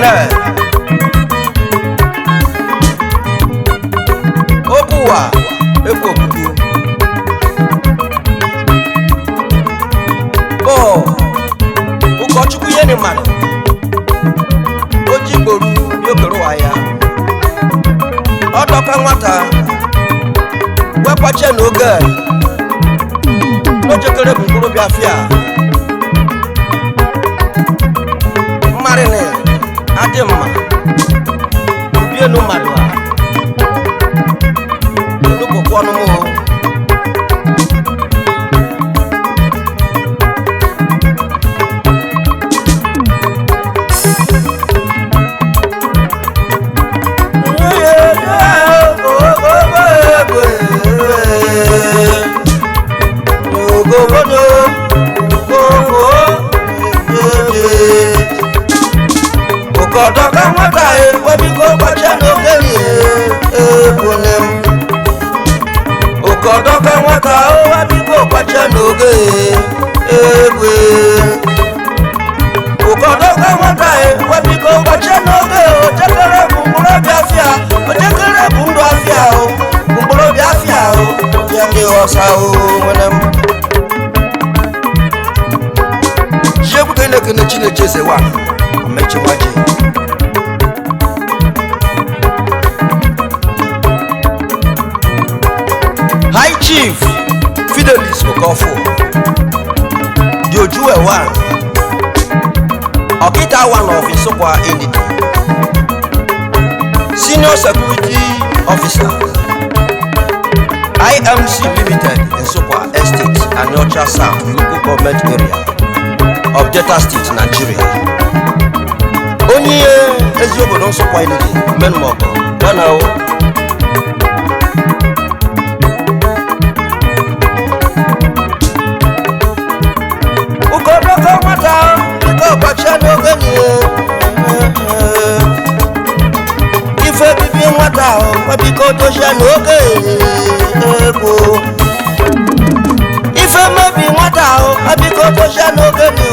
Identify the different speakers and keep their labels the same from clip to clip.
Speaker 1: Oge Obuwa Ekokudu O Ụkọchukwu ihe ni mmadụ Oji gboru yokere ụwa ya Ọdọka nwata wekwache n'oge n'ojekere bụ mkpụrụ Biafia mmarịnị adị mma bienu mmadụ a olukokwu ọnụmụ Ukodoka nwata webigo kwacha n'ogeli ebunem Ukodoka nwata webigo kwacha n'ogeli ebue Ukodoka nwata webigo kwacha n'ogeli ojekere bụ mkpụrụ Biafia ojekere bụ ndụ afia bụ mkpụrụ Biafia ya ndị ọsa nwenem Jebu kene Chineke ezewa mechiwaje High Chief Fidelis Okofo the Ojue one Okita one of Isokwa Entity Senior Security Officer IMC Limited Isokwa Estate and Ultra South Local Government Area of Delta State, Nigeria Onye ezi obodo Nsukka Entity Menmoko Danao Ukodoka nwata biko kwacha n'ogeni Ife bibi nwata wabiko dosha n'oge ego Ife mebi nwata wabiko dosha n'ogeni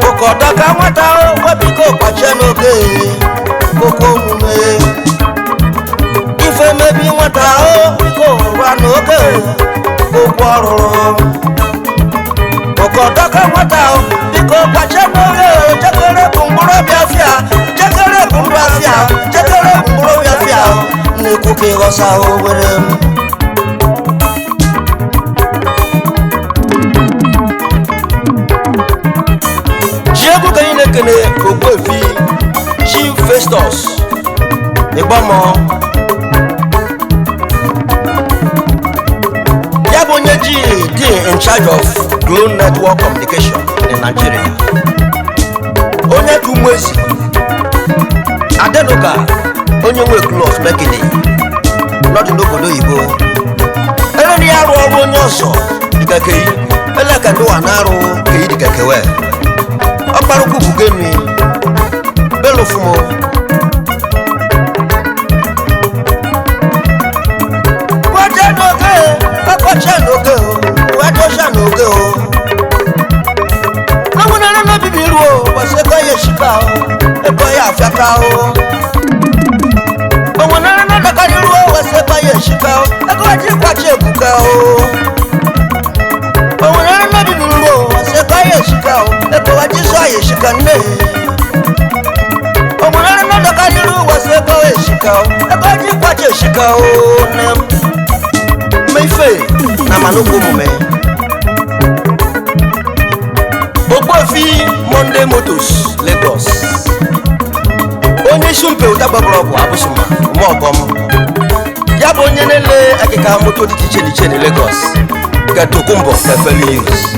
Speaker 1: Ukodoka nwata wabiko kwacha n'oge koko mume Ife mebi nwata wabiko rwa n'oge Ukodoka nwata biko kwacha n'oge jekere bụ mkpụrụ Biafia jekere bụ ndụ afia jekere bụ mkpụrụ Biafia n'ekwu ka ịghọsa obere Chiegwu ka anyị na-ekene Ogbuefi Chief Festus Igbamo Onye G in charge of Glo Network Communication in Nigeria. Onye Tumwezi Adenuga onye nwe Glos Mekini not n'obodo Igbo. Ele ya arụ ọrụ onye ọsọ dikakei ele ka ndị na-arụ kei dikakewe. Ọkparụkwu bugeni belofumo Ebo ya fiaka o Omo na dakari ruo wase ba ye shika o Ego aji kwache ebuka o Omo na bibi ruo wase ba ye shika o Ego aji so ye shika ne Omo na dakari ruo wase ba ye shika o Ego aji kwache shika o ne Meife na manugo mume Ogbuefi Monday Motors Lagos Onye shumpe utagbabrogu abusuma Mogom Yabo onye nele akika moto di tiche Lagos Gatokumbo Efeli News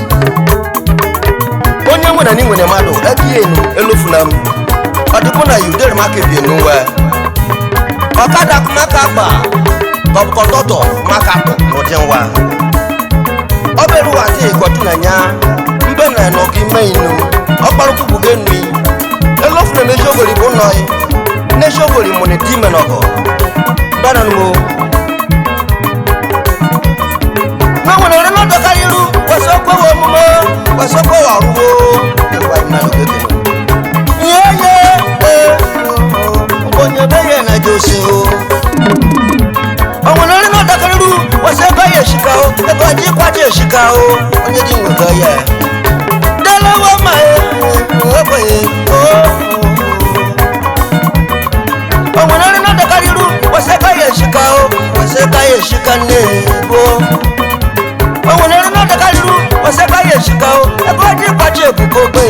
Speaker 1: Onye nwena ni nwene mado Ekienu elofunam Adikuna yudere makebi enuwe Okada kumakaba Kọpụkọtọtọ makato n'ojenwa Oberu ati ikotunanya Mbe na enoki meinu Okparuku bugeni Elofune neshogori bunoi Neshogori moneti menogo Bananmo Nawane reno dakariru Wasoko wa mumo Wasoko wa ruo Ekwa imanu keke ego ji kwaje shika o onye di nwego ya delewa ma ogbe o nwere na dakariru waseka ya shika o waseka ya shika ne bo o nwere na dakariru waseka ya shika o ego ji kwaje gugogbe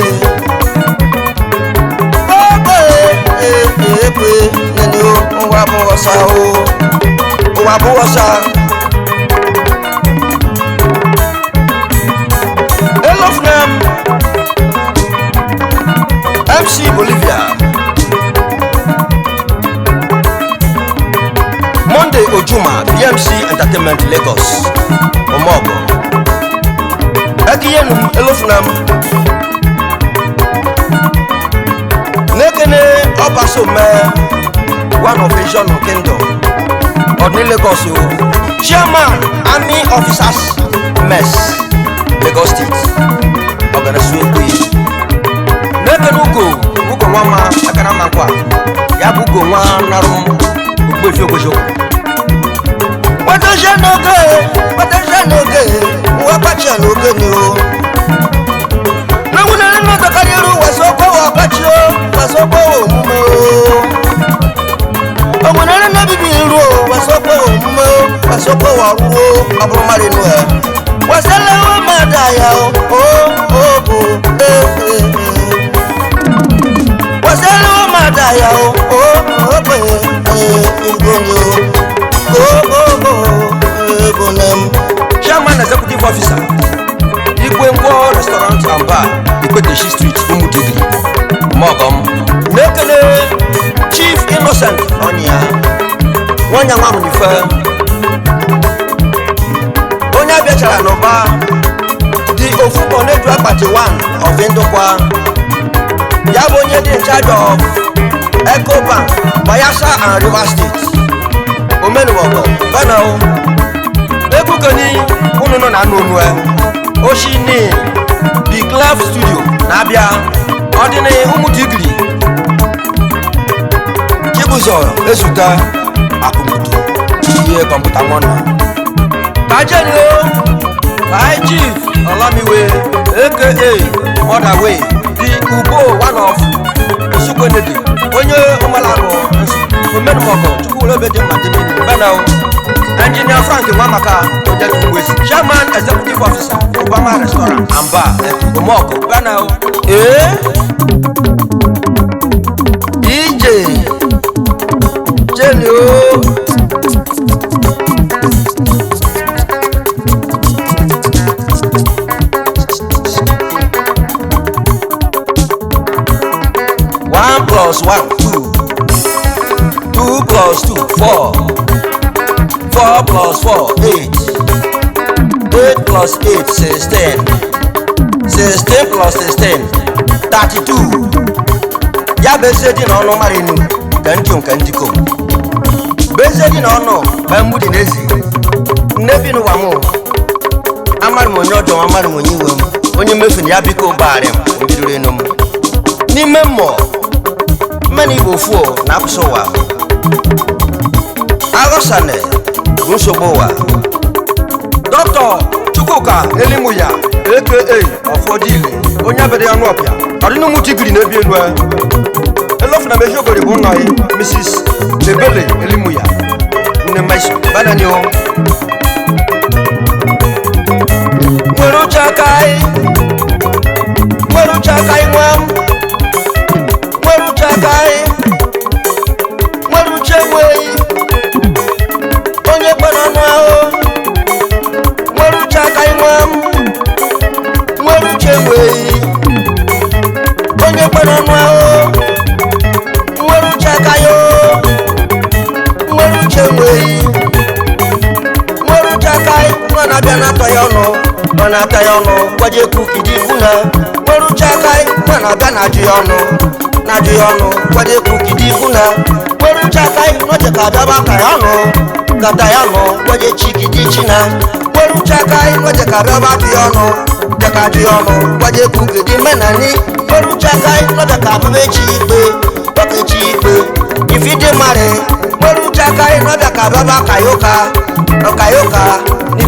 Speaker 1: nani o wa bo wasa o wa bo wasa elofnam MC Bolivia Monday Ojuma BMC Entertainment Lagos Omogo Akiyenum elofnam Nekene Obaso me one of Asian Kingdom Odni Lagos Chairman Army Officers Mess Lagos State Organization Quiz Nekene Ugo Wama Akana Makwa Yabu Ugo Nwa Narum Ugbefi Ogbejo Watasha Noge Wapacha Noge ni o Nawuna na takaliru wasoko wapachio wasoko omume Omunana na bibiru wasoko omume wasoko waruo abomari no wasala wa madaya wasala wa madaya Bonem Chairman Executive Officer Igwengo Restaurant and Bar Ikweteshi Street Umudigri Mogom Nekele Chief Innocent Onya Wanya Mamunife Onya Biachara Noba The Ofuko Network Party 1 of Indokwa Yabonye in charge of Echo Bank Bayelsa and Rivers State Omenuogo Banao Ebukani Ununo na Nunwe Oshini Big Love Studio Nabia Odine Umudigri Kibuzo Esuta Akumutu Iye Komputa Mona Kajenyo Kai Chief Olamiwe aka Mother Way The Ubo one of Osukwenedi Onye Umalago Omenuogo Chukwulobede Matemini Banao Engineer Frank Wamaka Ojetu Chairman Executive Officer Obama Restaurant and Bar Omogo Banao DJ Jenio One plus one, 2 plus 2, 4 4 plus 4, 8 8 plus 8, 16 16 plus 16, 32 Ya bezedi na ọnụ marinu Kentiko Bezedi na ọnụ Bambudi nezi Nebi n'ụwa mụ Amari m onye ọjọọ amari m onye iwe m Onye mefin ya biko bari m Mbidoro enu m N'ime mmụọ Mmeni Igbo fuo na apụsụ ụwa Aghọsane nsogbu ụwa Dr. Chukwuka Elimuya aka Ọfọdịile onye abịara ọnụ ọpịa ọdịnụ mụ tigiri na-ebi elu elofu na meji ogori bụ nna ya Mrs. Ebele Elimuya nne Maiso bananyo nwere uche aka anyị nwere uche aka anyị nwa m nwere uche aka anyị nwere uche nweghị onye gbara ọnụ ahụ nwere uche aka nwa m nwere uche nweghị onye gbara ọnụ ahụ nwere uche aka ya nwere uche nweghị nwere uche aka nwa na-abịa na-atọ ya ọnụ ọ na-ata ya ọnụ gwaje ekwu kidi ifu na nwere uche aka nwa na-abịa na-ajụ ya ọnụ gwaje ekwu kidi ifu na nwere uche aka n'oche ka abịaba ka ya ọnụ kata ya ọnụ gwaje chikidi china nwere uche aka n'oche ka abịaba dị ya ọnụ dịka dị ya ọnụ gwaje ekwu kidi menani nwere uche aka n'oche ka abịaba echi ikpe okechi ikpe ifidi mari nwere uche aka n'oche ka abịaba kayoka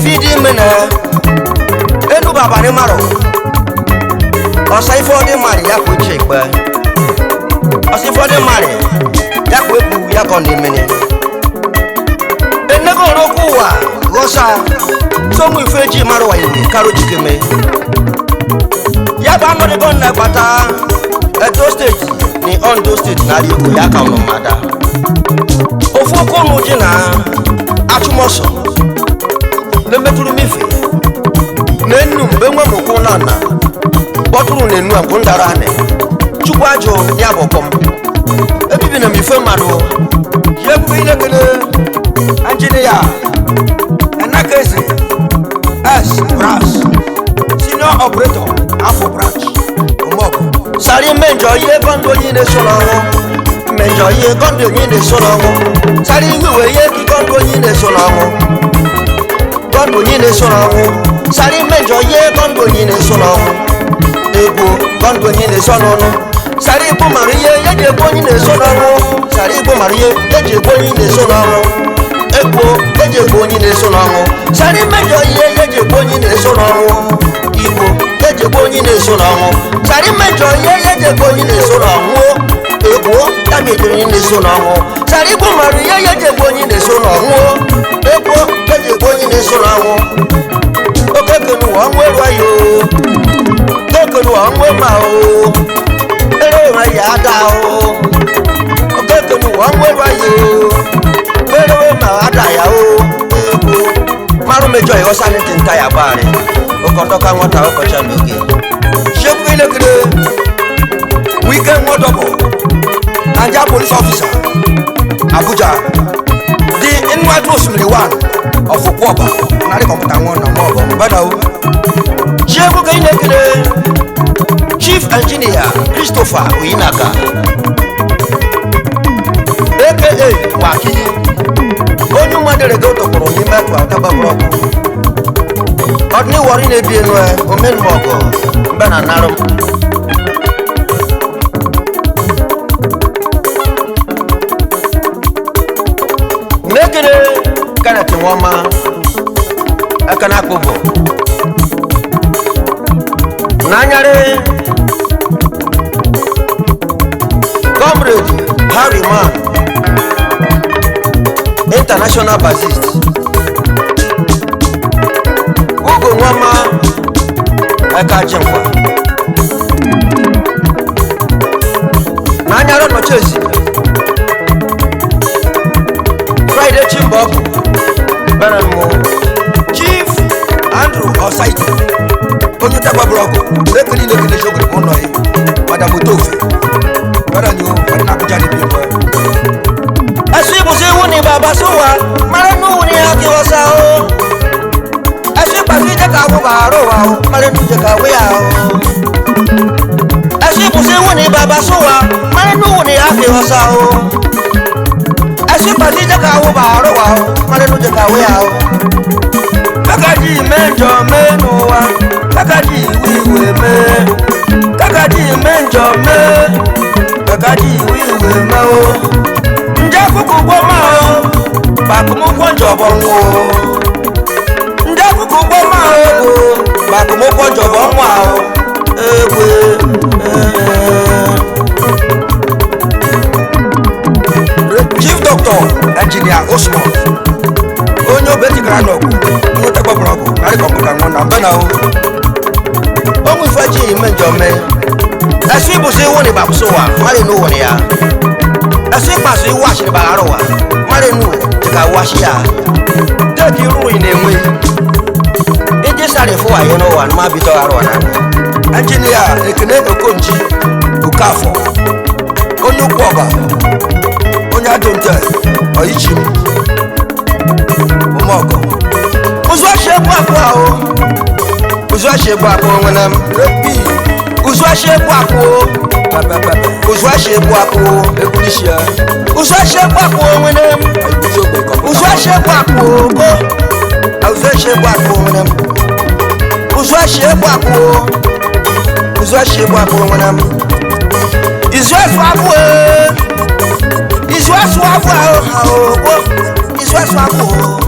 Speaker 1: fidi mena enu baba ni maro osa ifo de mari ya ko chekpe osa ifo de mari ya ko ebu ya ko ni mene enego roku wa gosa so mu ifeji maro wa yi karo jikeme ya ba mo de gon na pata Edo state ni Ondo state na ri ko ya ka no mada ofoko nu ji na atumoso le meturu mife nenu mbe nwa moko na na boturu nenu akun dara ne chukwajo ya bokom ebibi na mife mado ye ku ile kele engineer anakese as brass senior operator afo branch omoko sari menjo ye kondo yin de so lawo menjo ye kondo yin de so lawo sari wiwe ye ki kondo yin de so lawo kondo yin de so lawo sari menjo ye kondo yin de so lawo ego kondo yin de so lawo sari bu mariye ye je bo yin de so lawo sari bu mariye ye je bo yin de so lawo ego ye je bo yin de so lawo sari menjo ye je bo yin de so lawo ibo ye je bo yin de so lawo sari menjo ye je bo yin de so lawo ego ta me je yin de so lawo sari bu mariye ye je bo yin de so lawo ego ye je bo yin de so lawo okekenu wa nweru ayo okekenu wa nwe ma o ero ma ya da o okekenu wa nweru ayo ero ma ada ya o ego maru mejo e osani tinta ya bare okotoka nwata okocha loge sheku ile kire weekend modobo Anja police officer Abuja the inward osmiri one of Okwoba na computer one na mo bada o sheku ke ile kire chief engineer Christopher Oyinaka aka Waki onye mmadere go tokoro ni mekwa taba block odni wori na bi enu e omen mogo mbe na narum nekere kana tinwoma akana kobo nanyare comrade Harry Man international bassist ugo nwama aka chinkwa nanyare no chesi Friday Chimbok Benamo Chief Andrew Osaiti onye tagba blog lekili shogri kono yi madam Tofi bada ni o na Abuja ni bi mo asi bo se woni baba so wa mare nu ni ake wasa o asi pa si je ka wo baro wa o mare nu je ka we ya o asi bo se woni baba so wa mare nu ni ake wasa o asi pa si je ka wo baro wa o mare nu je ka we ya o kakaji menjo menu wa kakaji wiwe me kakaji menjo me kakaji wiwe me o nja kuku gboma o bakumu kwonjo bonwo nja kuku gboma o bakumu kwonjo bonwa o egwe Chief Doctor Engineer Osman onye obeti grano onye tagba blog na computer nwa na bana o omu ifaji menjo me asi bu se woni ba so wa mare no woni ya asi pa so wash ni ba aro wa mare no ti ka wash ya de ki ru ni enwe eje sare fo wa ye no wa ma bi to aro na engineer ekene okonji ukafo onye Okwoba onye adonte oyichim omoko uzwa shebu akwa o uzwa shebu akwa nwenam repi uzwa shebu akwa uzwa shebu akwa ekunishia uzwa shebu akwa nwenam uzwa shebu akwa uzwa shebu akwa nwenam uzwa shebu akwa uzwa shebu akwa nwenam izwa swakwa izwa swakwa o izwa swakwa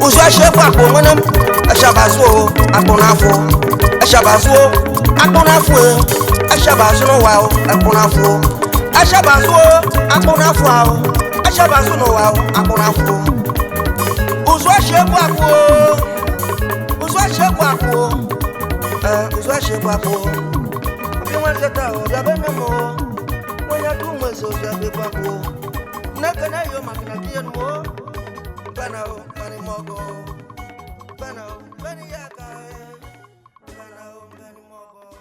Speaker 1: Uzwa shepu akpo mwenem Eshabazo akponafu Eshabazo akponafu Eshabazo no wao akponafu Eshabazo akponafu Eshabazo no wao akponafu Uzwa shepu akpo Uzwa shepu akpo Uzwa shepu akpo Abiwanzeta o jabenemo Mwanya tumwezo shepu akpo Nakana yo makina kiyen mo Banao, bani mogo Banao, bani yaka Banao, bani mogo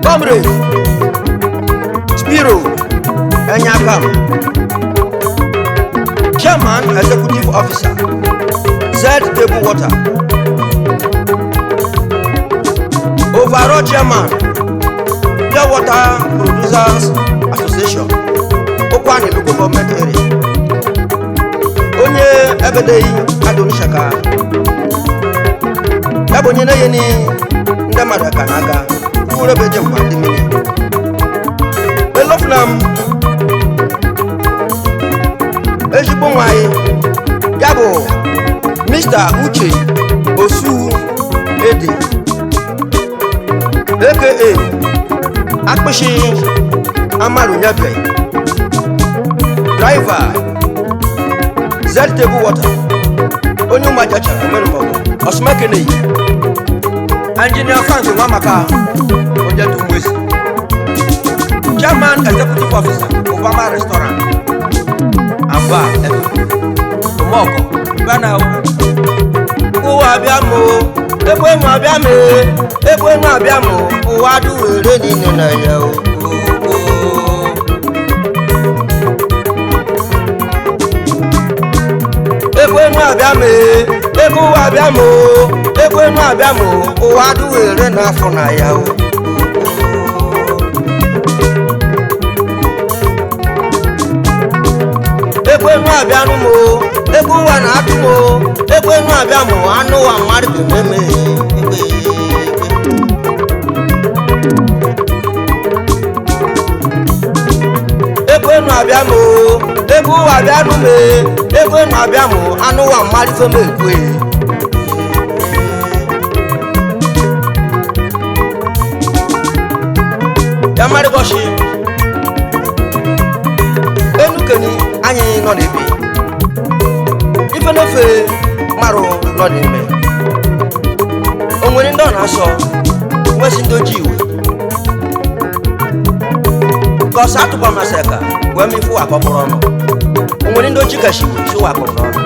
Speaker 1: Comrade Spiro Enyakam, Chairman Executive Officer Z-Table Water, Overall Chairman Pure Water Producers Association, Okwani Local Government Area, Onye Ebedei Adonishaka, Yabonye na yeni Ndamada Kanaga, Urebeje Mwandimini, Elofnam Ejibonwaye, Yabo Mr. Uche Osu Ede, aka Akpeshi Amaru Nyabe, Driver Z-Table Water, Onye Majacha Omenumogo, Osmekene, Engineer Frank Wamaka, Onyetu Mwesi, Chairman Executive Officer, Obama Restaurant, Amba Efu, Tomoko, Banao, Uwabiamo, ekwenu abịa m ekwenu abịa m ụwa dụ were niile na ya o ekwenu abịa m ego ụwa abịa m ekwenu abịa m ụwa dụ were n'afọ na ya o ekwenu abịa m ego ụwa na-atụ m ekwenu abịa m anụ ụwa mmadụ ga-eme ekwenu abịa m ego ụwa abịa m ekwenu abịa m anụ ụwa mmadụ ga-eme ekwe ya mmadụ goshi enukeni anyị nọ n'ebe ife n'ofe marụ nọ n'ime o nwere ndị ọ na-asọ nwesị ndị ojii iwe ka ọsọ atụkwa masị ka wee ma ife wakọpụrụ ọnụ o nwere ndị ojii kashi iwe si wakọrọ n'ọnụ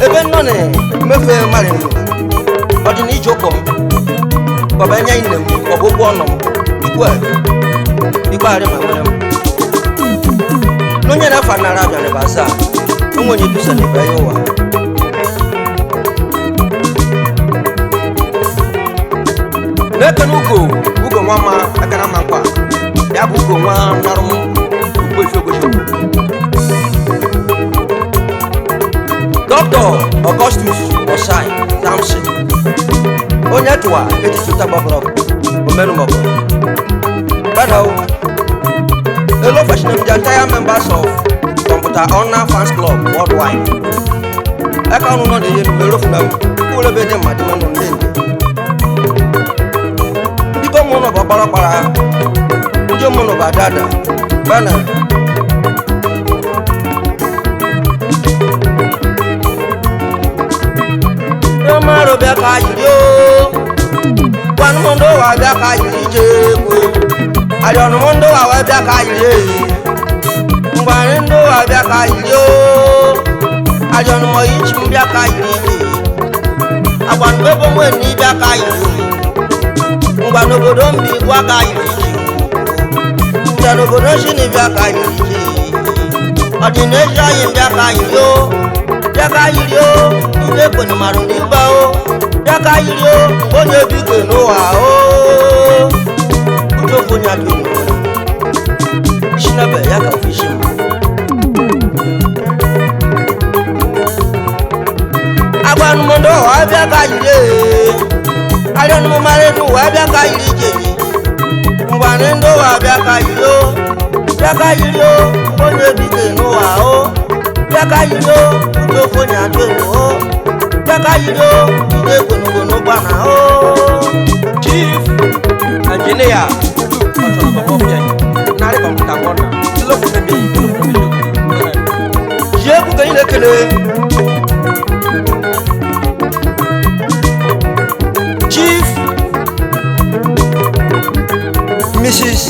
Speaker 1: ebe nọ na-emefe marị nụ ọ dị n'ije ụkwụ m kọba enye nne m ọbụ ụgwọ ọnụ m ikweghara ma nwere m n'onye na-afa nara abịa n'ebe asaa onwenye dusa n'ebe ya ụwa n'ekene ugo nwa ma akara ma mkpa ya bụ ugo nwa narụ m ukwefi okwefi Dr. Augustus Osai Samson onye tụwa etituta gbọbọrọ omenumọbọ Badao hello fashion the entire members of Computer Honor Fans Club worldwide aka ọnụ nọ na-enye numero funa ụlọ ebe dị mmadụ nọ ndị dịka ụmụnọ bụ ọkpara ndị ụmụnọ bụ adada bana mmadụ bịa ka yiri o gwanụmụndụ ụwa bịa ka yiri ije ekwe arịọnụmụndụ ụwa wee bịa ka yiri eyi mgbe anyị ndị ụwa bịa ka yiri o arịọnụmọyi chi m bịa ka yiri ije agwanụmebe nwe na ịbịa ka yiri ngwa n'obodo mba igwu aka yiri ije nja n'obodo shini bịa ka yiri ije ọdịneji anyị bịa ka yiri o bịa ka yiri o ndị ekwenye marụ n'igba o bịa ka yiri o onye bike n'ụwa o ujofu onye adị n'ụwa shinebe ya ka ofishi m agwanụmọdụ ụwa bịa ka yiri arịọnụmụmarị n'ụwa bịa ka yiri ije mgbanị ndị ụwa bịa ka yiri o bịa ka yiri o onye bike n'ụwa o bịa ka yiri o ujofu onye adị n'ụwa o bịa ka yiri o ide ekwenugo n'ụgbana o Chief Engineer narị kọmputa ngwọna ji egwu ka ị na-ekele Chief Mrs.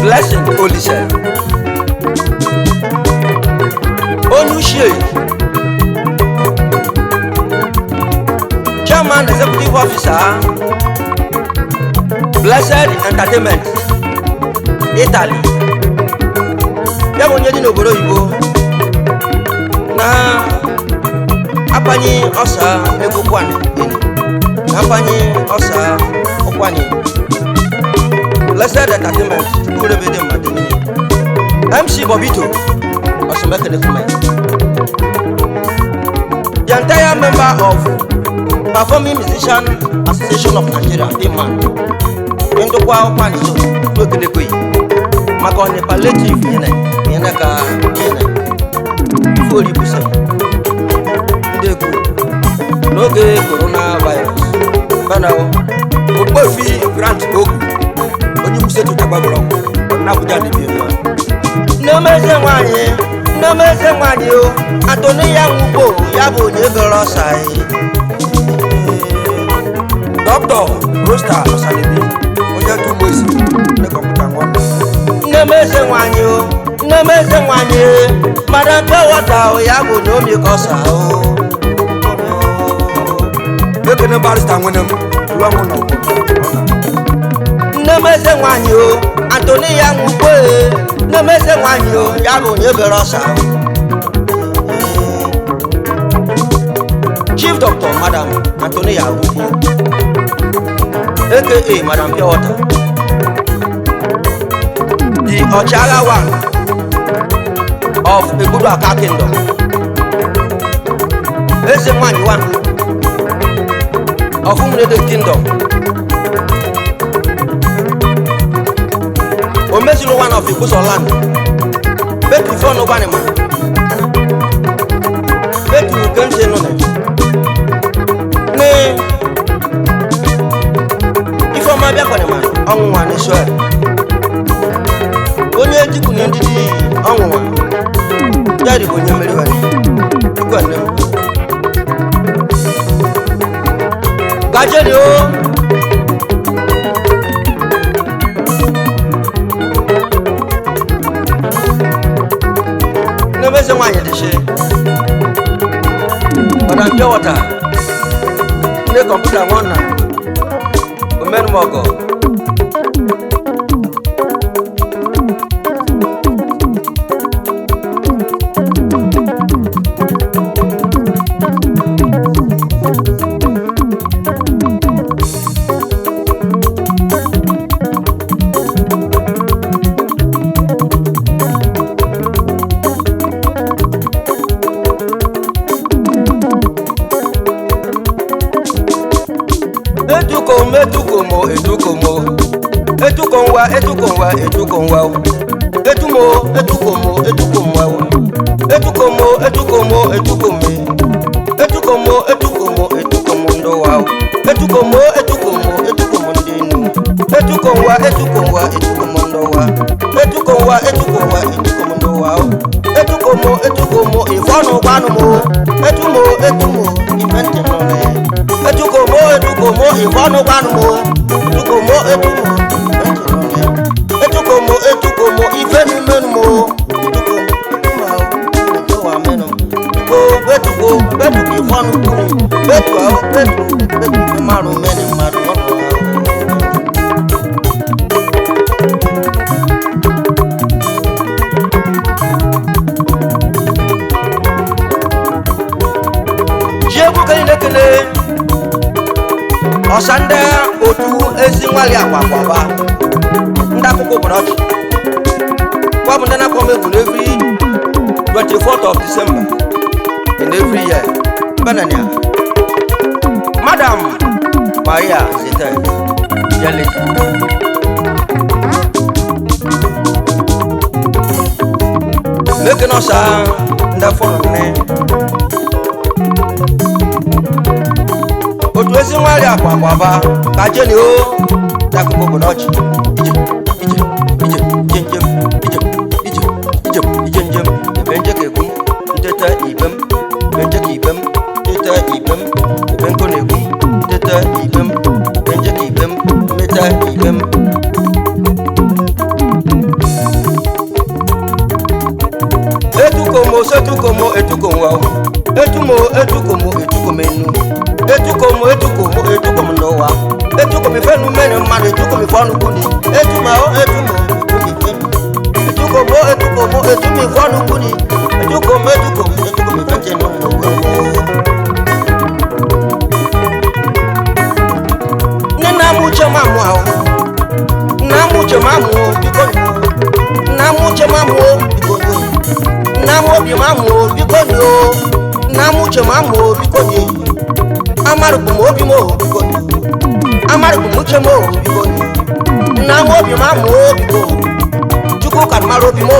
Speaker 1: Blessing Olise Onushie Chairman Executive Officer Blessed Entertainment Italy ya bụ onye dị n'obodo oyibo na apanye ọsa ego kwani na apanye ọsa ọkwani Blessed Entertainment urebe mmadụ MC Bobito Osomekene Kume the entire member of Performing Musician Association of Nigeria Demand ndokwa ọkwani so okenekwe maka onye palliative yene ka yene ifori busa ndegu n'oge coronavirus bana okpofi grant ogu onye kwụsị tụta gbagbọrọ na Abuja dị bi n'omeze nwanyị o atoni ya nwugbo ya bụ onye gọrọ ọsai Dr. Rosta Osanibi onye tụmosi na kọmputa ngwọna n'omeze nwanyị o n'omeze nwanyị mara mpe wọta o ya bụ na omi kọsa o kene barista nwene m ruo mụ nọ nne m eze nwanyị o Anthony ya nwukwe nne m eze nwanyị o ya bụ onye bere ọsa Chief Doctor Madam Anthony ya nwukwe aka Madam Pure Water the Ọchịagha one of Eguduaka Kingdom eze nwanyị one of Umurede Kingdom Omezulu one of Iguzo land betu ifo no gbanima betu kense no ne ifo ma bia gbanima onwa ni so onye jiku ni ndidi onwa jadi onye mere wani gbanne gajeri o Mese nwanyị dị shi Madam Pure Water ndị kọmputa nwa na omenumọgọ Osande otu ezi nwali akwakwaba ndakuko brochi kwa bunda na come every 24th of December in every year banania Madam Maria Zita Jale Mekeno sa ndaforo ne otu ezi nwari akwakwaba ka jeni o dakuko bonochi ije njem benje kegum nteta ibem benje kibem nteta ibem benko negum nteta ibem benje kibem meta ibem etukomo etukomenu etukomo nowa etukomi fenu mene mmadụ etukomi fọnụ kuni etumi fọnụ kuni etukomi fete n'ogbo nne na-amụche mamụ ahụ na-amụche mamụ biko na-amụche mamụ biko na-amụ obi mamụ biko na-amụche mamụ biko amarukum obi mo biko amarukum uche mo biko na mo obi ma mo biko chukwu kan maro obi mo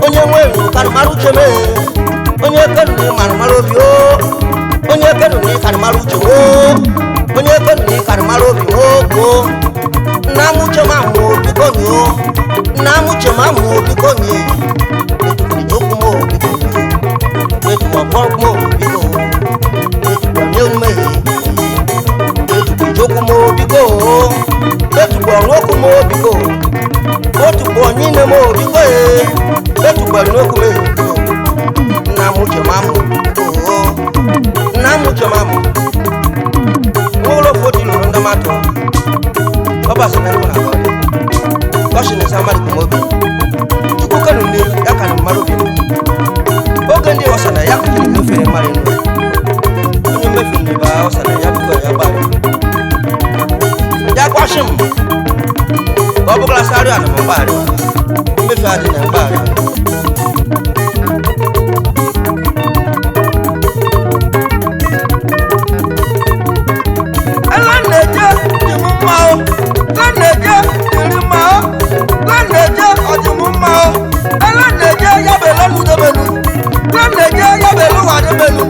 Speaker 1: onye nwe kan maro uche me onye kenu ni maro obi o onye kenu ni kan maro uche mo onye kenu ni kan maro obi mo ko na mu uche ma mo biko ni o na mu uche ma mo biko ni joku mo biko etu mo biko Jokumo biko etubo nwokumo biko otubo nyine mo biko etubo nwokume na muche mamu na muche mamu Ashim Babu Glasari and Mubari Mifadi and Bari Alaneja Jimumao Laneja Jirimao Laneja Ojimumao Alaneja Yabelo Ludabenu Laneja Yabelo Wadabenu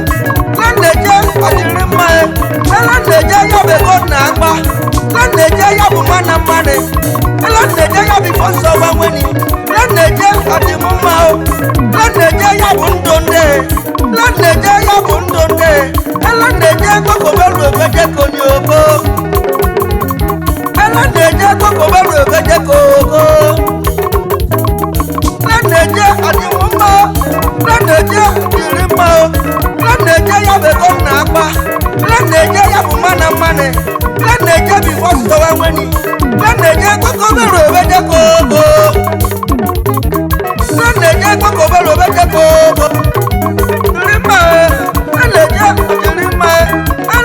Speaker 1: Laneja Ojirimae Alaneja Yabelo Nagba Laneja Yabu Mana Mane Laneja Yabi Foso Wamweni Laneja Ojimumao Laneja Yabu Ndonde Laneja Yabu Ndonde Alaneja Kokobelu Ebeje Konyoko Alaneja Kokobelu Ebeje Koko Laneja Ojimumao Laneja Jirimao Laneja Yabelo Nagba Laneja Yabu Mana Mane Laneja Bi Foso Wamweni Laneja Kokobelu Ebeje Koko Laneja Kokobelu Ebeje Koko Jirimao Laneja Jirimao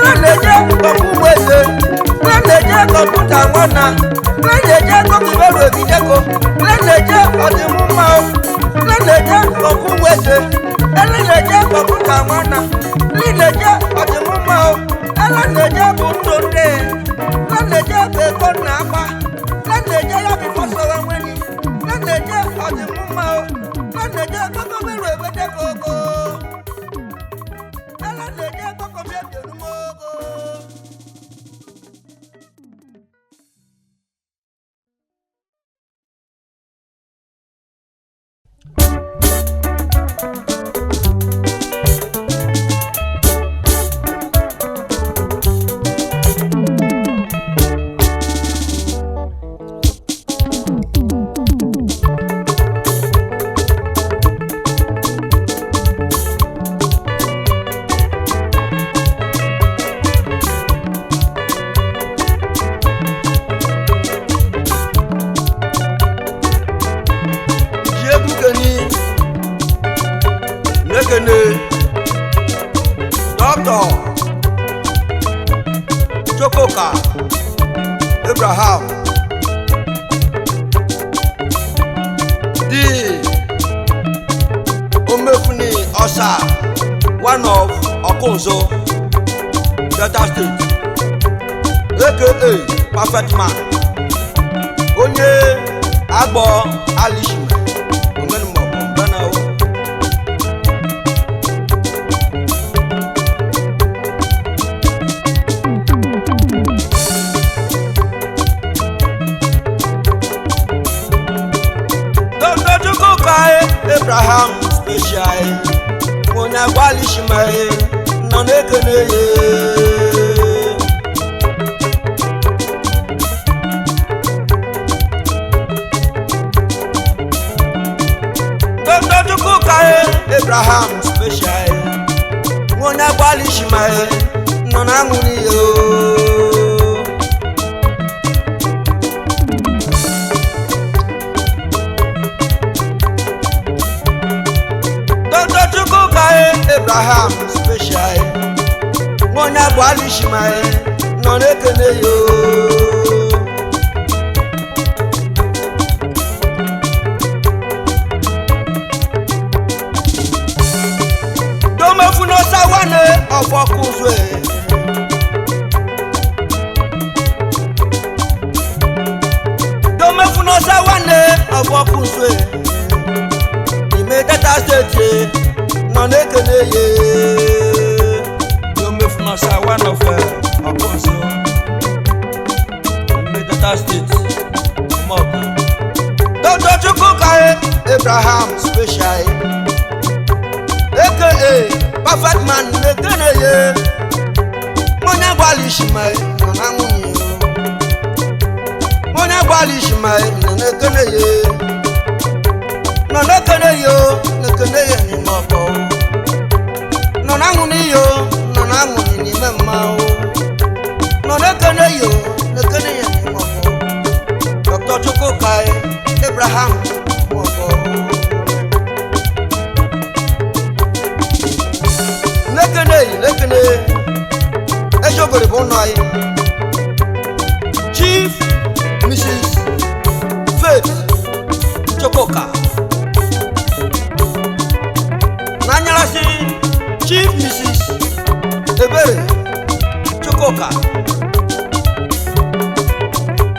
Speaker 1: Laneja Kokumwese Laneja Kokuta Wana Laneja Kokobelu Ebeje Koko Laneja Ojimumao Laneja Kokumwese Laneja Kokuta Wana Laneja Ojimumao Laneja Bundonde Laneja Bekona Apa Laneja Yabi Foso Wamweni Laneja Ojimumao Laneja Kokobelu Ebeje Koko Laneja Kokobelu Mogo Doctor Chokoka Abraham the Omefuni Osa one of Okonzo Delta State aka Perfect Man Onye Agbo Alishime Omenmo Banao Abraham special Mona Walishmae Nonekeneye Dr. Tukukae Abraham special Mona Walishmae Nonamuniyo Abraham special Mona Walishmae Nonekeneyo Domefuno Sawane Ofokuzwe Domefuno Sawane Ofokuzwe Ime Delta State Nonekeneye Domefuno Sawane Ofokuzwe Ime Delta State Mogo Dr. Chukwukaye Abraham special aka Perfect Man Nekeneye Mona Walishmae Nonamunye Mona Walishmae Nekeneye Nonekeneye Nekeneye ni Mogo Nonamuniyo Nonamunye ni Memao Nonekeneye Nekeneye ni Mogo Dr. Chukwukaye Abraham Mogo Lekene Ejogore Bonai Chief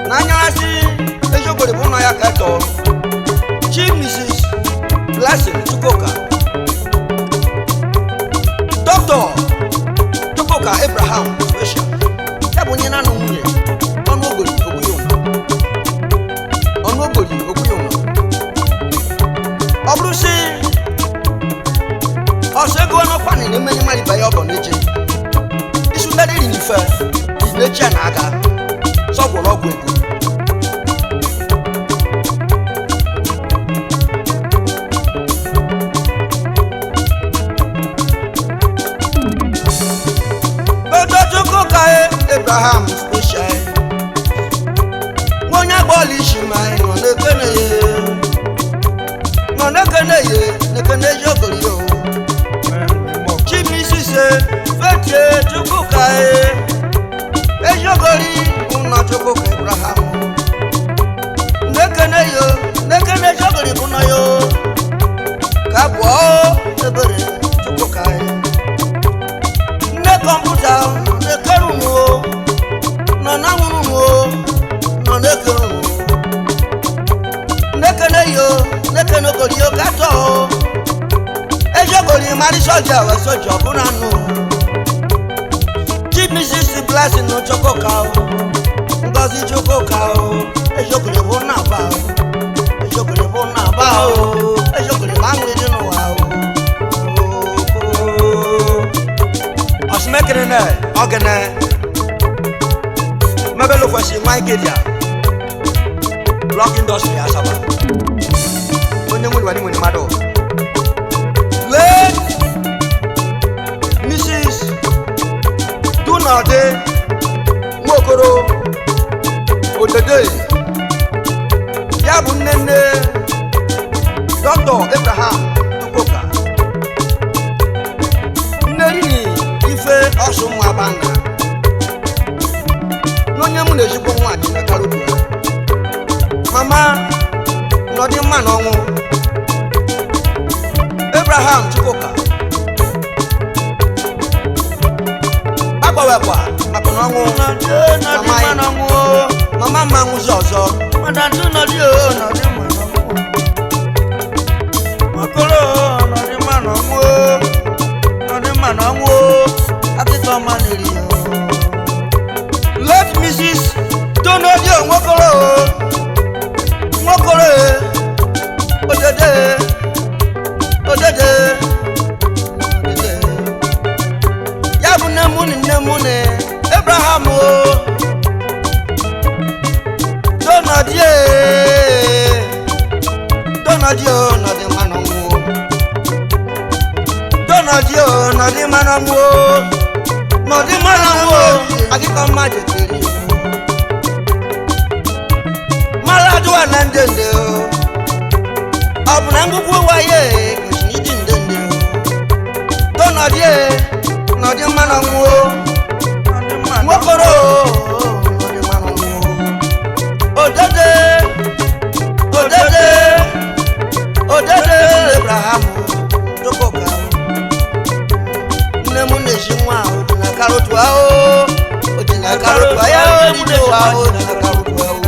Speaker 1: n'anyasị eziokwu bụ nọ ya ka etọ Chief Mrs. Blessing Chukwuka Dr. Chukwuka Abraham Special ya bụ onye na-anụ nwunye ọnụ ogoli Ogbuyonwa ọ bụrụ sị ọsọ ego ọnụ kwanị na-emenye mmadụ ibe ya ọbọ n'eche isu ndị iri n'ife n'echi a na-aga sọgwụrụ ọgwụ ego Dr. Chukwuka Abraham Special onye agbọọla isi ma nọ n'ekene ye n'ekene ejiogori yo Chief Mrs. Fetie Chukwuka ejiogori ụnọ Chukwuka Abraham n'ekene yo n'ekene ejiogori bụ nọ yo ka abụọ ebere Chukwuka nne kọmputa n'ekerunu nọ na nwụrụ nọ n'ekerunu n'ekene yo n'ekene ogori yo katọ ejogori mari soja we soja ọbụna nụ Chief Mrs. Blessing Chukwuka Ngozi Chukwuka ejogori bụ na-aba ejogori bụ na-aba ejogori bụ aṅụrị dị n'ụwa ọsịmekere na ọgene mebele kwesị nwa ikedia Block Industry Asaba onye nwere wani nwere mmadụ late Mrs. Dunade Nwokoro Odede ya bụ nne Dr. Abraham Chukwuka nne rini ife ọsụ nwa banga n'onye mụ na-ejikwa nwaanyị na karobu mama nọdị mma n'ọnwụ Abraham Chukwuka agbawekwa maka n'ọnwụ mama mma nwụzi ọzọ makoro nọdị mma n'ọnwụ akịka ọma n'eri late Mrs. Donodio Nwokoro Odede ya bụ nne mụnne Abraham Donodio nọdị mmanụ nwụ akịka mma jekere mara adụwa na ndị ọ bụ na ngụgwụ waye kwesịrị ịdị ndende nọdị mmanụ nwụ Nwokoro nọdị mmanụ nwụ Odede Abraham Chukwuka nne m na-eji nwa ahụ dị na karotu ahụ o dị na karotu ya odido ahụ dị na karotu ahụ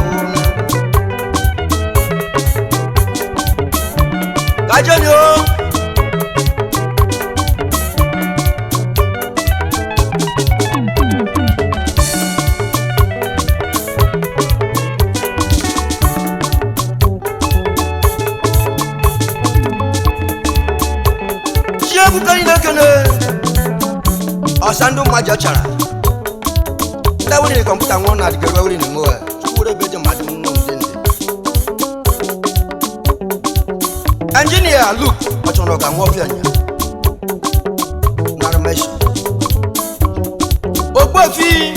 Speaker 1: kajoni o Osando maja chara da wuri computer ngon na digere wuri ni mo wure beje madu no ndende engineer look ochono ga nwo fi anya na remesh ogbofi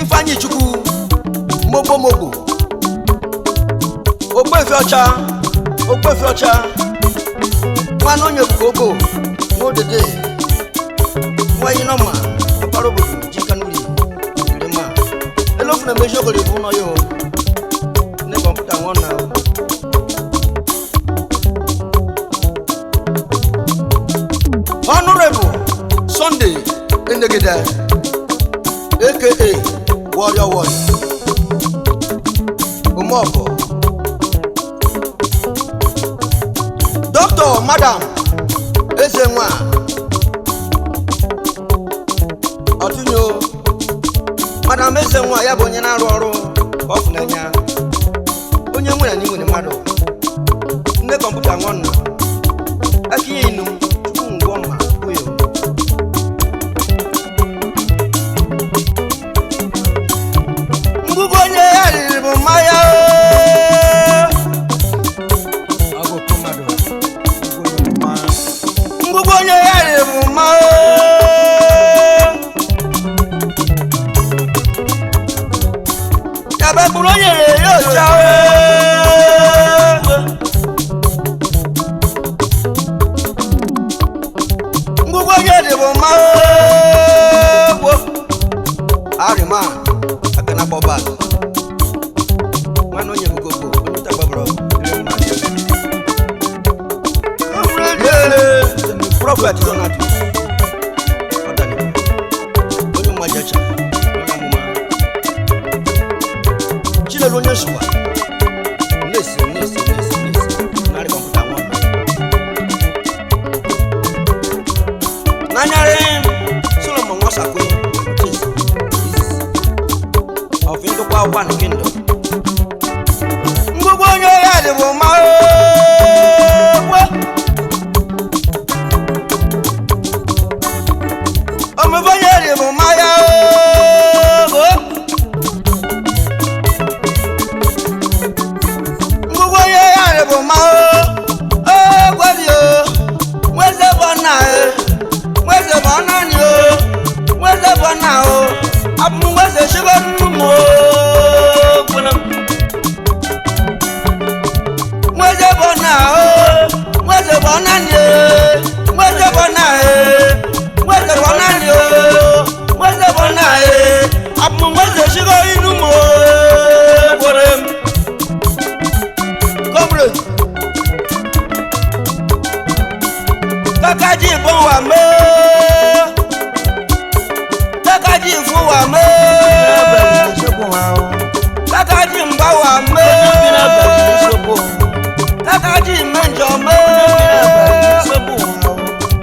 Speaker 1: Ifeanyi Chukwu mogbo ogbofi ocha nwa onye bukobo no dede why no ma paro bu jikanuri ma elofu na mejo gole bu no yo ne computer won na Honorable Sunday Ndegede aka warrior warrior Umoko Doctor Madam Ezenwa Otunyo Madam Ezenwa ya bụ onye na-arụ ọrụ ọfụ n'anya onye nwere n'ime mmadụ nne kọmputa nwanna akiye inu chukwu ngwọ mma oyo ngwugwu onye ya riri bụ mmanya ngwugwu onye ya riri bụ mmanya yabe bụrụ onye rere ocha ngwugwu onye dị bụ mmanya arịma akana bọba nwanne onye bụgogo onye tagbabara prophet Donald onye mmajacha onye amụma chinelu onye nsụwa nesi narị kọmputa nwa n'anyarị Solomon Nwasakwe of Indokwa One Kingdom ngwugwu onye ya dị bụ mma omume onye dị bụ mma ya ngwugwu onye ya dị bụ mma gwadio nweze bụ nna nweze bụ naanị nweze bụ nna abụ nweze chibe nnụmụ nweze bụ nna nweze bụ naanị nweze bụ nna nweze bụ naanị nweze bụ nna abụ nweze chibe nnụmụ gwere m comrade kakaji bụ wa mee kakaji fún wa mẹ́ kakaji ń bá wa mẹ́ kakaji mẹ́jọ mẹ́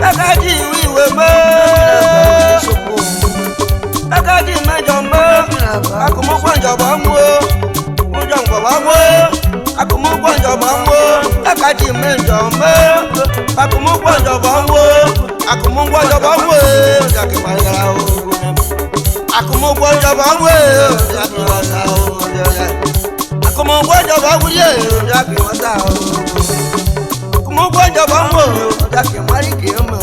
Speaker 1: kakaji wíwẹ̀ mẹ́ kakaji mẹ́jọ mẹ́ akumugbọ̀njọba mú mujọ̀ngbọ̀ba mú akumugbọ̀njọba mú kakaji mẹ́jọ mẹ́ akumugbọ̀njọba mú akumugbọ̀njọba mú jakimayara o. Akumugbo jọba wé ọjàkì wọn sá o akumugbo jọba wúyé ọjàkì wọn sá o akumugbo jọba wó ọjàkì mariki ọmọ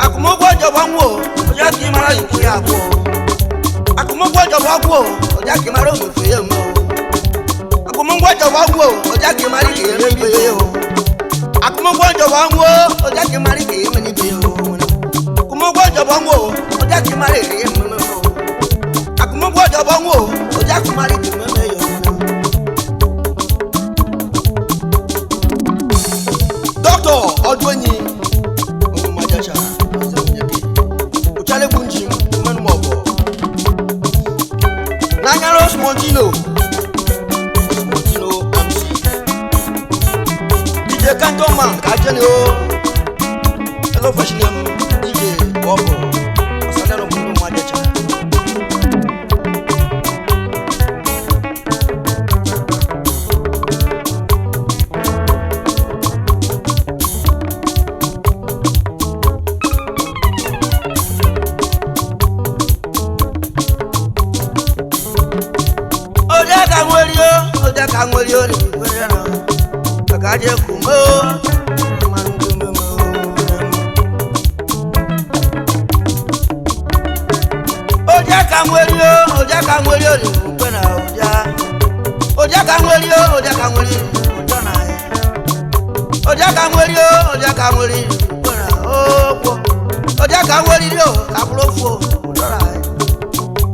Speaker 1: akumugbo jọba wó ọjàkì mariki àbọ akumugbo jọba wó ọjàkì mariki fèyè mọ akumugbo jọba wó ọjàkì mariki ẹmẹbi o akumugbo jọba wó ọjàkì mariki ẹmẹbi o akumugbo jọba wó ọjàkì mariki ẹmẹbi o. Akumugbo jọba ń wò ọjà kumari kì mẹ́mẹ́ yọ. Dọ́kítọ̀ ọdún ẹ̀yìn ọmọ Majacha ọ̀sẹ̀ ònyẹ́kẹ́ òchálẹ́kùn jìm mẹ́nu mọ̀ ọ̀bọ̀. N'anyara Osmondino MC DJ Cantonman kajẹ́ni o hello fashion DJ ọ̀bọ̀ ọ̀sán ẹ̀rọ ọmọ Majacha. Kangweli ori kwera kakaje kumo mandume mo oja kangweli ori kwera oja kangweli ndona oja kangweli kwera opo oja kangweli yo kabulofu ndona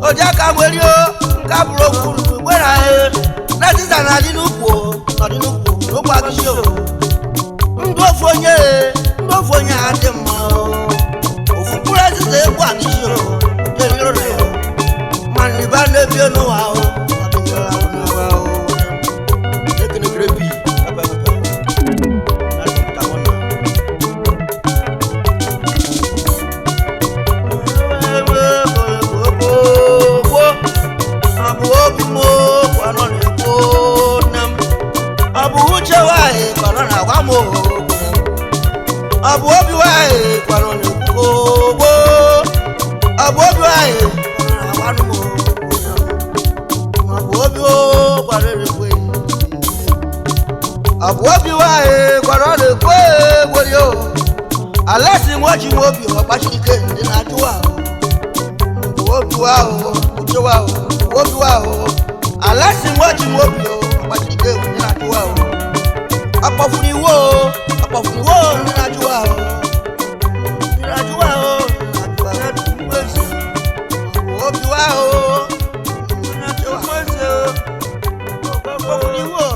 Speaker 1: oja kangweli yo kabulofu kwera Nazisa na dinukwo n'ogbo agụsị o ndụ ofu onye adị mma ofu mkpụrụ azịza egwu agụsị o lebi no wa o no wa o ekene grebi apa apa na ta wona abu obi mo kwano ni ko nam abu uche wa e kwano na wa mo abu obi wa e kwano ni ko wo abu obi wa e kwano na wa mo abu obi o kwano ni ko abu obi wa e kwano ni ko wo yo alasi moji mo bi o pa shike ndi na juwa obi wa o uche wa o obi wa o alasi moji mo bi o pa shike ndi na juwa o apofuni wo ndi na juwa o ndi na juwa o obi wa o ndi na juwa o apofuni wo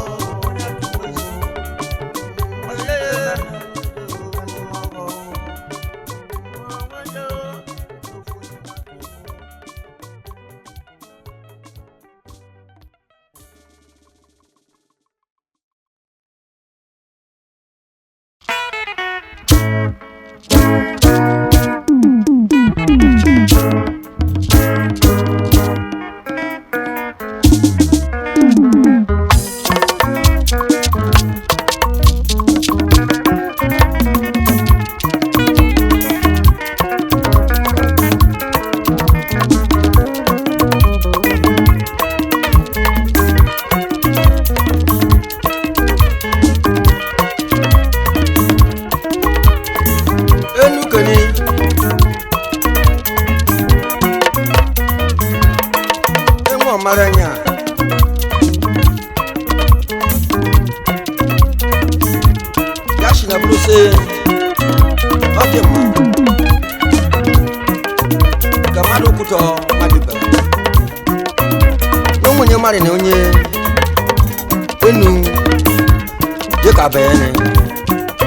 Speaker 1: maranya yashi na brose okay ma kamado kuto madiba no munye mari ne onye enu je ka bene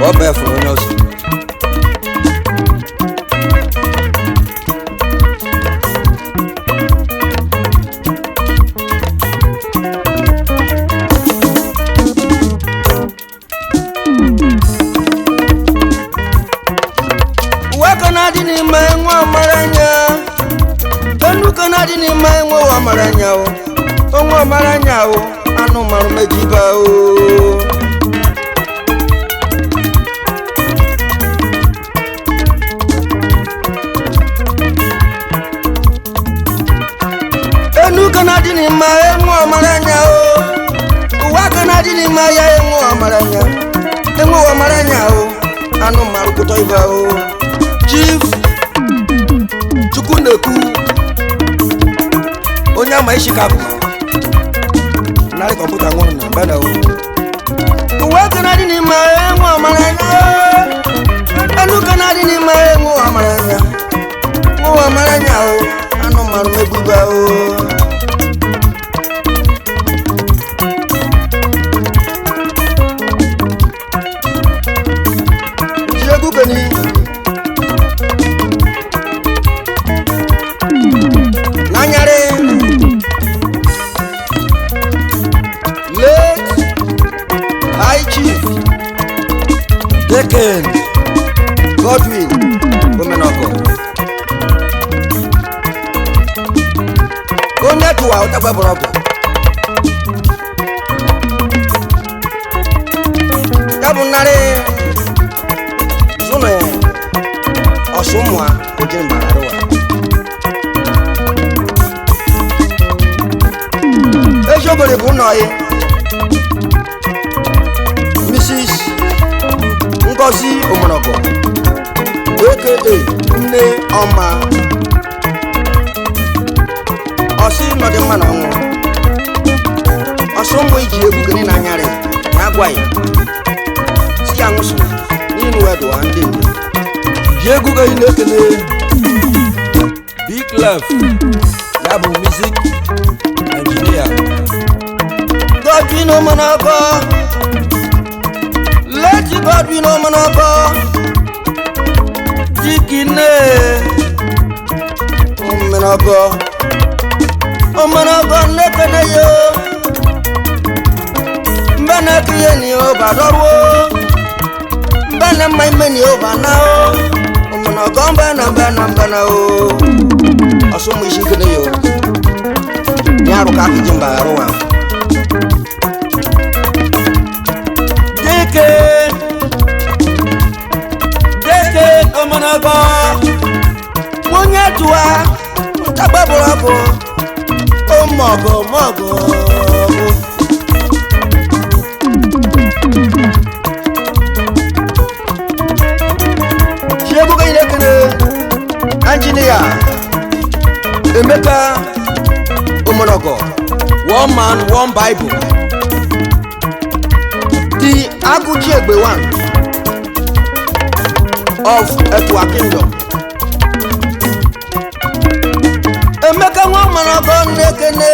Speaker 1: o be fun onye oso Kanadi ni mai wo amaranya o onwo amaranya o anu maru mejiba o enu kanadi ni mai wo amaranya o wa kanadi ni mai ya wo amaranya o anu maru kutoiba o chief chukuneku onya maishi kabu nari komputa ngono na bada o uwe kanadi ni maengo amaranya anu kanadi ni maengo amaranya o anu maru mebuba o jegu beni nanyare Deken Godwin Gomenoko Konya tuwa utakwa boroko Kabunare Zune Osumwa Ujeni Mararowa Ejogore bunoye Mrs. Ngozi Omonoko aka Nne Ọma Osi nọdị mma na ọnwụ Ọsọ ụmụ iji egwu gịnị na anyarị na agwa ya si ya nwụsụ n'inu edowa ndị ndị ji egwu gịnị na-ekele Big Love ya bụ music engineer Godwin Omonoko Leti Godwin Omonoko Jikine Omonoko omanago nekene yo mbana kiyeni o badorwo mbana maimeni o banao omanago mbana o asumu ishikene yo nyaru ka kijimba rowa deke omanago Munya tua tababulako omogo Shebu ga ilekene engineer Emeka Omonogo one man one Bible the Aguchiegbe one of Etwa Kingdom Emeka Omonogo nekene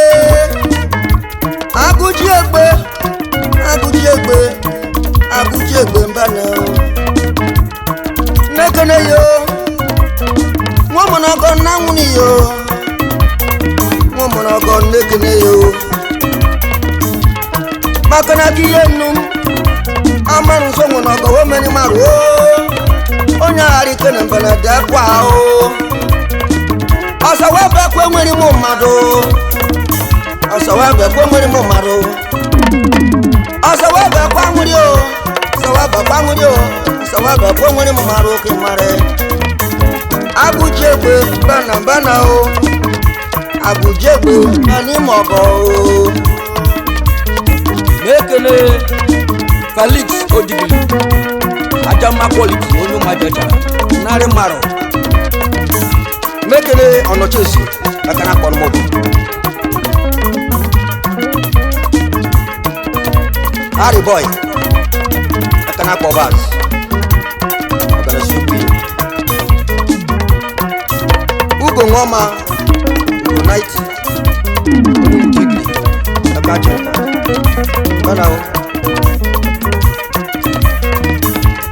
Speaker 1: Aguchiegbe mbana nekene yo Omonogo nanwuni yo Omonogo nekene yo makana kiyenu amaru so Omonogo wo meni maru onya ari kene mbana da kwa o Asawa ba kwa nwere mu mmadụ Asawa ba kwa nwere mu mmadụ Asawa ba kwa nwere o Asawa ba kwa nwere o Asawa ba kwa nwere mu mmadụ ke mare Aguchiegbe bana o Aguchiegbe ani mogo o Mekele Felix Odigili Ajama quality onye majaja nari maro Mekele onochesi akana kon mobo Harry boy akana kobas akana supi Ugo ngoma night Tigli akacha Banao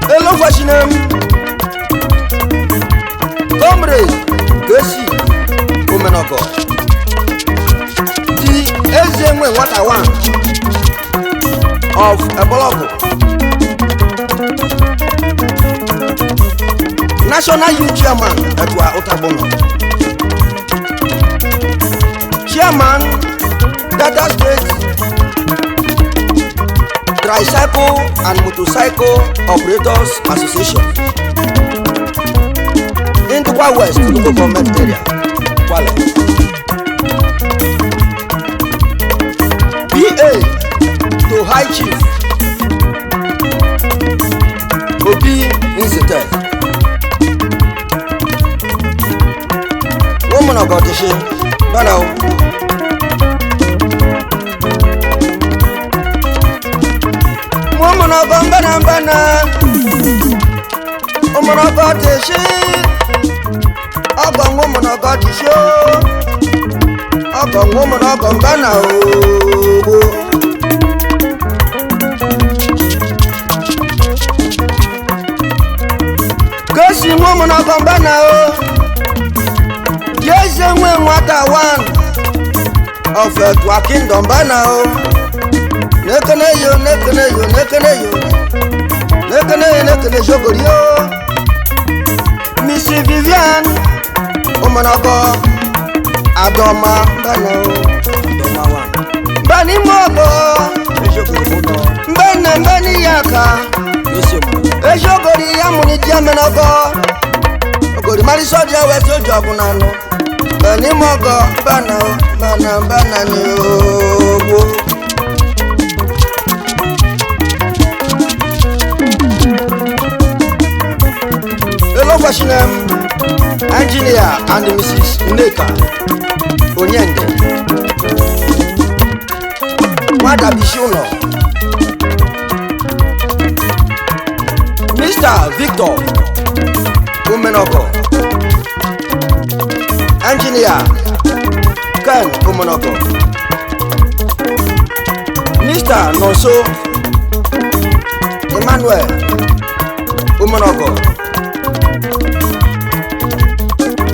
Speaker 1: Hello Washington Comrade Gesi Omonogo the Ezenwe Water one of Ebologo National Youth Chairman Etwa Otabono Chairman Data State Tricycle and Motorcycle Operators Association in the West local government area Kwale PA to High Chief Obi Nzete Omonogo Teshe Banao Omonogo mbana Omonogo Teshe Ogo Omonogo Teshe Ogo Omonogo mbana o Gesi Omonogo mbana o Ezenwe Water one of Etwa Kingdom mbana o Nekene jogori o Miss Vivian Omonogo Adoma mbana o Adoma one Bani mogo Mbani yaka Ejogori amuni diamenogo Ogori marisodia weto jobunano Bani mogo bana ni o Hello Washington Engineer and Mrs. Nneka Onyende Wada Bishono Mr. Victor Omonogo Engineer Ken Omonogo Mr. Nonso Emmanuel Omonogo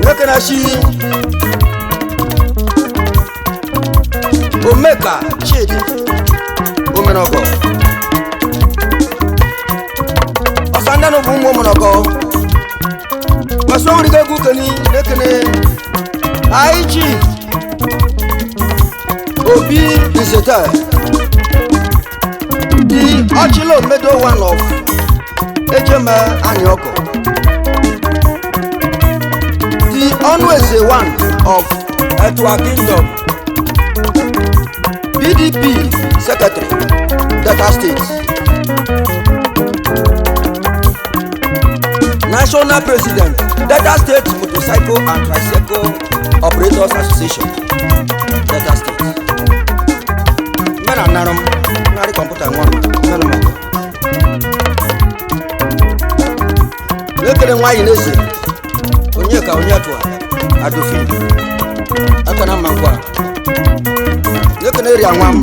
Speaker 1: Nekanashi Omeka Chidi Omenoko Osandano Bumo Monoko Masoriga Gukani Nekene IG Obi Iseta the Ochilo Medo one of Ejema Anyoko the always one of Etwa Kingdom PDP Secretary Delta State National President Delta State Motorcycle and Tricycle Operators Association Delta State Mena Naram Nari Computer One Mena Lekere nwa yinese Onyeka Onyatwa Adofin Akana Mankwa Lekere eri anwam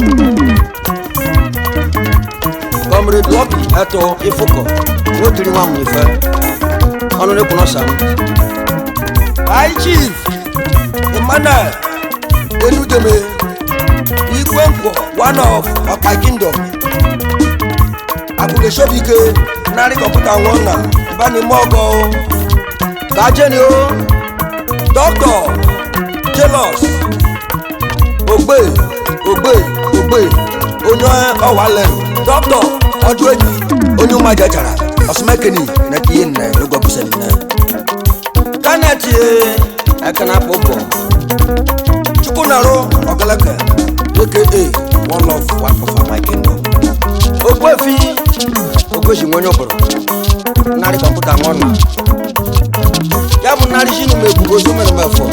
Speaker 1: Comrade Lucky Eto Ifoko Wotiri nwam nife Onu ne kuno sam High Chief Emmanuel Enudeme Ikwenko one of Oka Kingdom Akule Shobike Nari Computer One Bani Mogo Kajeni o Doctor Jealous Ogbe Onye Owale Doctor Odweji Onye Umajachara Osmekeni na kiyen na Lugo Busen na Kanati Akana Popo Chukunaro Okalaka AKA one of my kingdom Ogbefi Ogbeji Mwonyoboro Nari Computer One Yabu nari shinu mebugo sumene mefo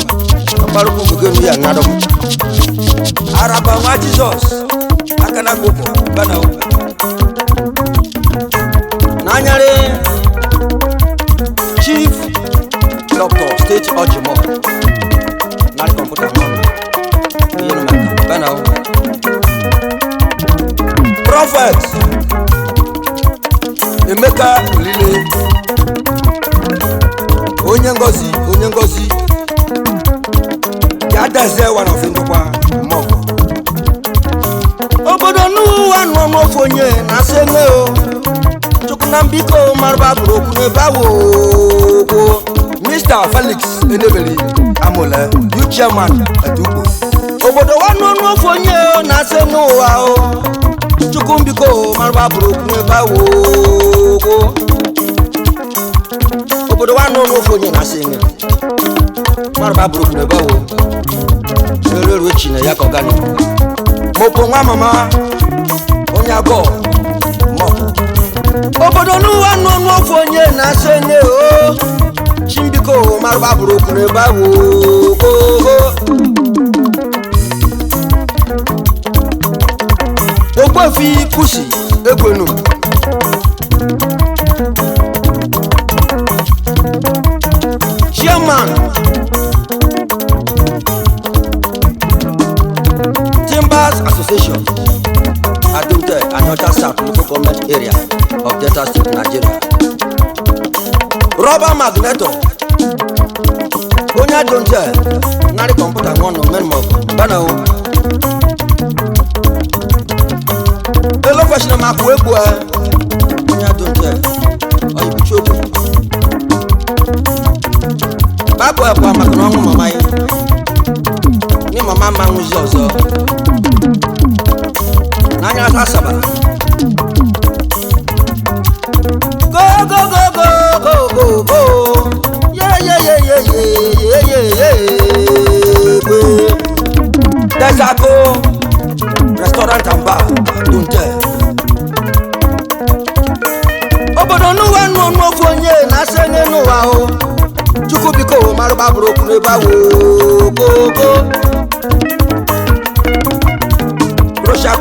Speaker 1: Aparuku bugenu ya nadom Araba wa Jesus Akana Popo Bana Nanyare Chief Doctor State Ojimo Nari Computer One Yenu meka Bana Prophet Emeka Lile Onye ngozi ya daze one of ndokwa moko obodo nu anu mofonye na seme o chukuna mbiko marba broku ne bawo Mr. Felix Enebeli Amola you chairman Adugo obodo wanu mofonye na seme o chukumbiko marba broku ne bawo obodo wanu mofonye na seme marba broku ne bawo Lolo chine ya kogani Mopo nwa mama Onyago Mopo Obodo nuwa nonu ofonye na sene o Chimbiko marba broku ne bawo Ogbo fi kusi egwenu Chairman Association Adunte and Northern South local government area of Delta State, Nigeria. Robert Magneto Onya Adunte Nari Computer One Menmo Bana Hello Fashion Makwebua Onya Adunte Oyibuchoku Bakwa kwa makono mama ni mama manguzi ozo Nanya Tasaba Go Yeah Desako Restaurant and bar Dunte Obodo nuwa nuwa fonye na senye nuwa o Chukubiko maruba broku ne bawo Go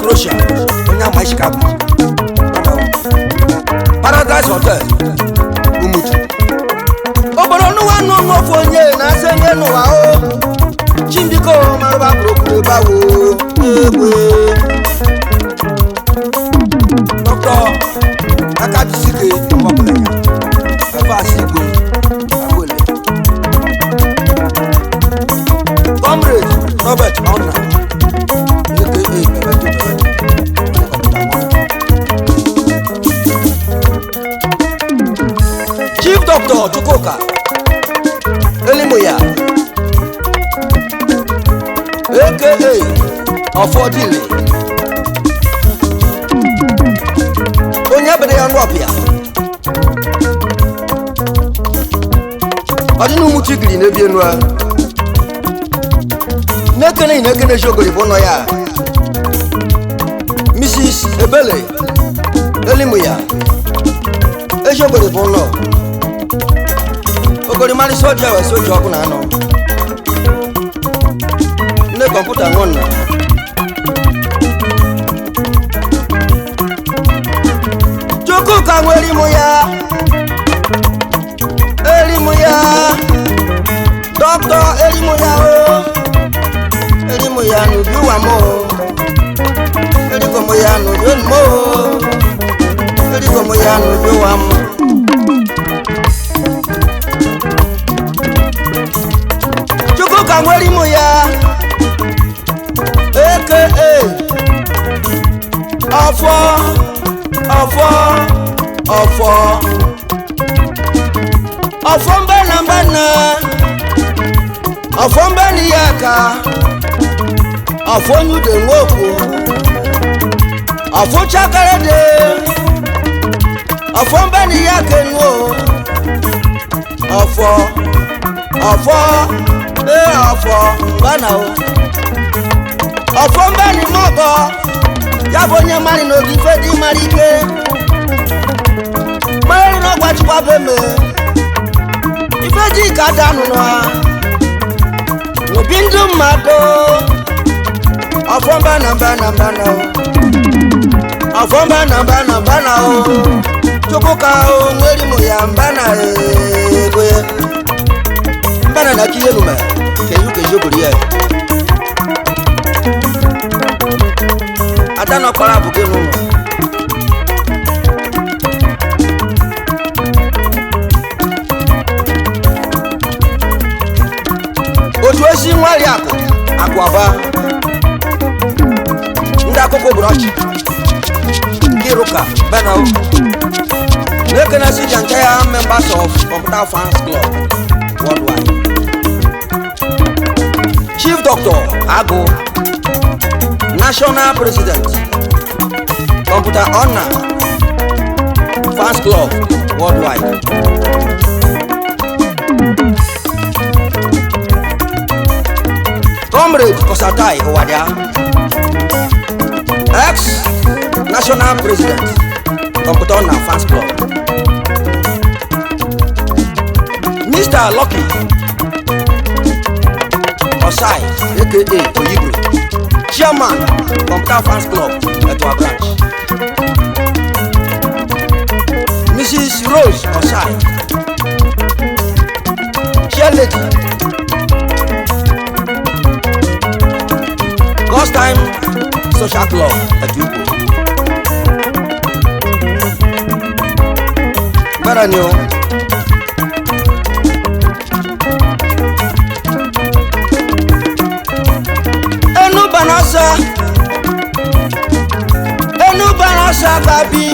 Speaker 1: Croatia Onya Maishikabu Paradise Hotel Umutu Obodo nuwa nuwa fonye na senye nuwa o Chimbiko maruba broku ne bawo Doctor Akadisike Mwabulenya Baba Sigwe Abule Comrade Robert Ona ọfọdịle onye bere ya n'ọbịa ọdịna ụmụchigiri n'ebi enu a nekene jogori bụ nọ ya Mrs. Ebele elimu ya ejogori bụ nọ ogori mari soja we soja ọkụ na anọ nne kọmputa nwanna chukwu ka nwe elimu ya dọkịta elimu ya o elimu ya n'ubi wa mo elimu ya n'ubi mo elimu ya n'ubi wa mo chukwu ka nwe elimu ya eke ọfọ mbana ọfọ mbani ya ka ọfọ nyude nwoke ọfọ chakarede ọfọ mbani ya kenuo ọfọ mbana o ọfọ mbani mọbọ ya bụ onye mari n'oge ife dị mara ike mmadụ na ọgbachikwa beme ife dị ka danụ na n'obi ndụ mmadụ ọfọ mbana ọfọ mbana o chukwu ka o nwere mụ ya mbana ego ya mbana na kiye nume kejogori ya adana kpara abụghị n'ụlọ otu esi nwari akụaba ndị akụkọ brọchi ndị rụka benao na-ekene si jantaya members of Computer Fans Club worldwide Chief Dr. Agụ National President Computer Honor Fans Club worldwide Comrade Osatai Owadia ex-National President Computer Honor Fans Club Mr. Lucky Osai aka Oyibro Chairman Computer Fans Club Etwa Branch Mrs. Rose Osai Chair Lady God's Time Social Club Etuigbo Baranyo Enu banasa kabi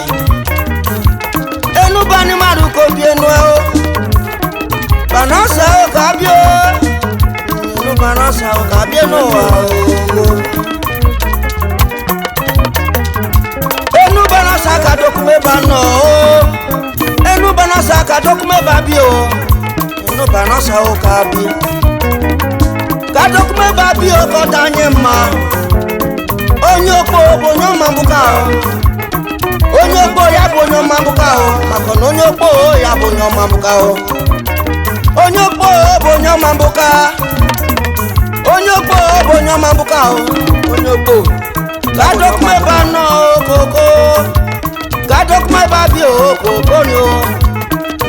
Speaker 1: enu bani maru ko bi enu o banasa o kabi o enu banasa o kabi enu o enu banasa ka dokume bano enu banasa ka dokume babi o enu banasa o kabi ka dokume babi o ko tanye ma onye okpo onye mambuka onye okpo ya bụ onye mambuka maka na onye okpo ya bụ onye mambuka onye okpo bụ onye mambuka onye okpo bụ onye mambuka onye okpo ka dokume bano koko ka dokume babi koko ni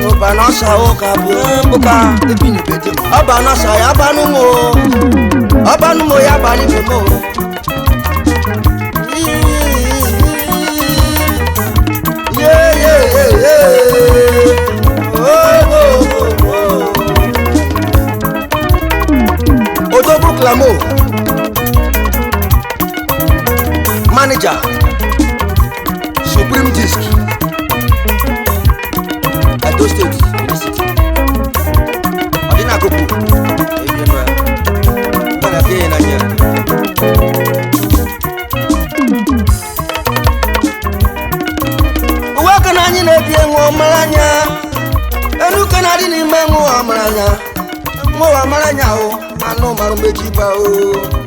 Speaker 1: o banasa o ka bi mbuka ebini bete abanasa ya banu mo ya bani mo Odobu Klamo Manager Supreme Disc Edo State University Odina Kopu Ebienwa Bana Keye Nanya maranya mo wa maranya o anu maru meji ba o